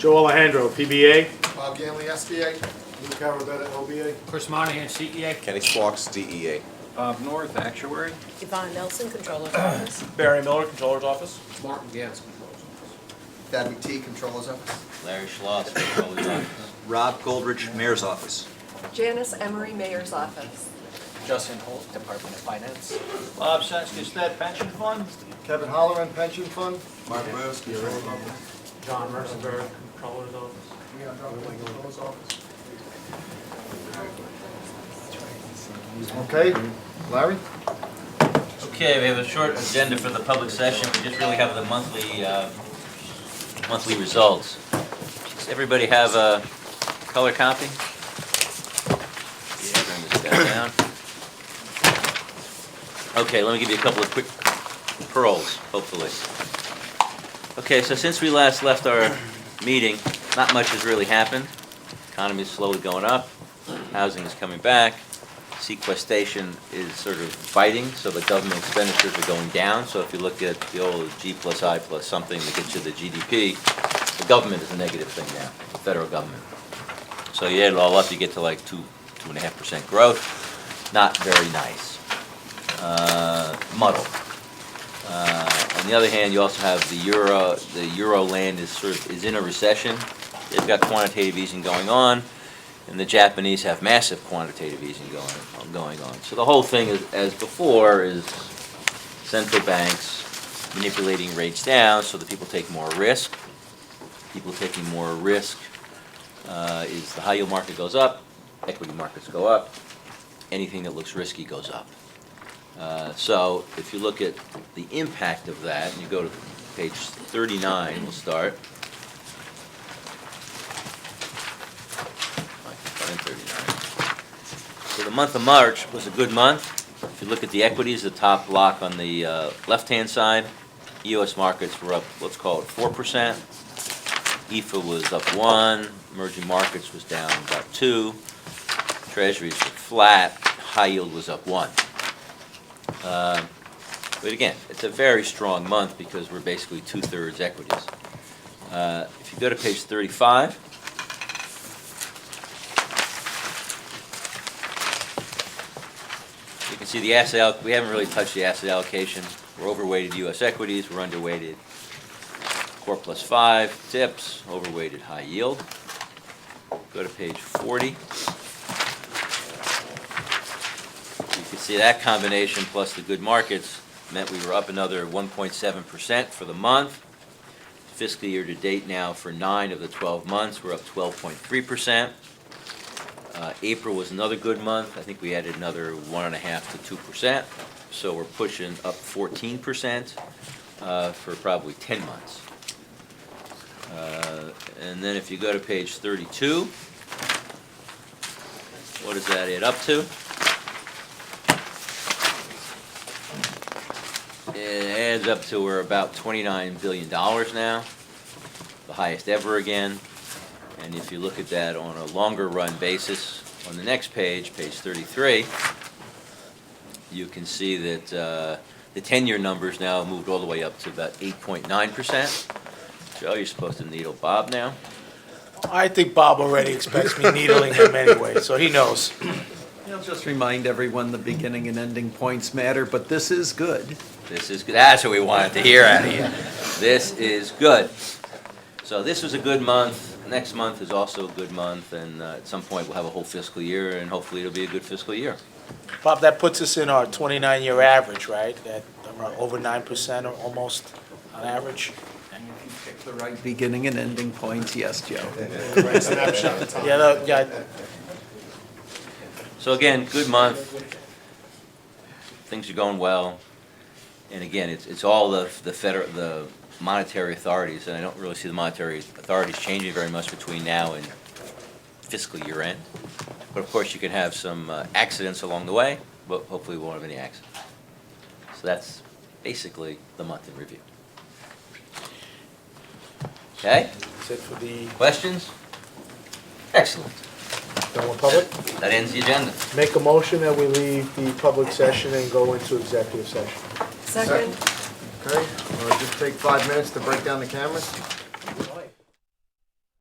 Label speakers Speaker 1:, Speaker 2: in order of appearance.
Speaker 1: Joe Alejandro, PBA.
Speaker 2: Bob Ganley, SBA.
Speaker 1: Lou Carabetta, LBA.
Speaker 3: Chris Monahan, CEA.
Speaker 4: Kenny Sparks, DEA.
Speaker 5: Bob North, Actuary.
Speaker 6: Yvonne Nelson, Controller's Office.
Speaker 7: Barry Miller, Controller's Office.
Speaker 3: Martin Gantz, Controller's Office.
Speaker 2: Thad McTee, Controller's Office.
Speaker 8: Larry Schloss, Controller's Office.
Speaker 9: Rob Goldrich, Mayor's Office.
Speaker 6: Janice Emery, Mayor's Office.
Speaker 3: Justin Holt, Department of Finance.
Speaker 5: Bob Sanskisted, Pension Fund.
Speaker 2: Kevin Holloran, Pension Fund.
Speaker 4: Mark Boyowski, Attorney's Office.
Speaker 7: John Mercenberg, Controller's Office.
Speaker 2: Controller's Office. Okay, Larry?
Speaker 8: Okay, we have a short agenda for the public session. We just really have the monthly results. Does everybody have a color copy? Yeah, bring this guy down. Okay, let me give you a couple of quick pearls, hopefully. Okay, so since we last left our meeting, not much has really happened. Economy is slowly going up, housing is coming back, sequestration is sort of biting, so the government expenditures are going down. So if you look at the old G plus I plus something that gets you the GDP, the government is a negative thing now, the federal government. So you add it all up, you get to like 2.5% growth. Not very nice. Muddled. On the other hand, you also have the euro. The euro land is in a recession. They've got quantitative easing going on, and the Japanese have massive quantitative easing going on. So the whole thing is, as before, is central banks manipulating rates down so that people take more risk. People taking more risk is the high yield market goes up, equity markets go up, anything that looks risky goes up. So if you look at the impact of that, and you go to page 39, we'll start. So the month of March was a good month. If you look at the equities, the top block on the left-hand side, U.S. markets were up, let's call it 4%. EFA was up 1, emerging markets was down about 2, treasuries were flat, high yield was up 1. But again, it's a very strong month because we're basically 2/3 equities. If you go to page 35, you can see the asset. We haven't really touched the asset allocation. We're overweighted U.S. equities. We're underweighted Core Plus 5 tips. Overweighted high yield. Go to page 40. You can see that combination plus the good markets meant we were up another 1.7% for the month. Fiscal year to date now for 9 of the 12 months, we're up 12.3%. April was another good month. I think we added another 1.5 to 2%. So we're pushing up 14% for probably 10 months. And then if you go to page 32, what does that add up to? It adds up to we're about $29 billion now, the highest ever again. And if you look at that on a longer run basis, on the next page, page 33, you can see that the 10-year numbers now moved all the way up to about 8.9%. Joe, you're supposed to needle Bob now.
Speaker 1: I think Bob already expects me needling him anyway, so he knows.
Speaker 9: I'll just remind everyone the beginning and ending points matter, but this is good.
Speaker 8: This is good. That's what we wanted to hear out of you. This is good. So this was a good month. Next month is also a good month, and at some point we'll have a whole fiscal year, and hopefully it'll be a good fiscal year.
Speaker 1: Bob, that puts us in our 29-year average, right? At around over 9% or almost on average.
Speaker 9: And if you pick the right beginning and ending points, yes, Joe.
Speaker 1: Yeah.
Speaker 8: So again, good month. Things are going well, and again, it's all the monetary authorities, and I don't really see the monetary authorities changing very much between now and fiscal year end. But of course, you can have some accidents along the way, but hopefully we won't have any accidents. So that's basically the month in review. Okay?
Speaker 1: That's it for the
Speaker 8: Questions? Excellent.
Speaker 1: done with public.
Speaker 8: That ends the agenda.
Speaker 1: Make a motion that we leave the public session and go into executive session.
Speaker 6: Second.
Speaker 2: Okay, just take 5 minutes to break down the cameras.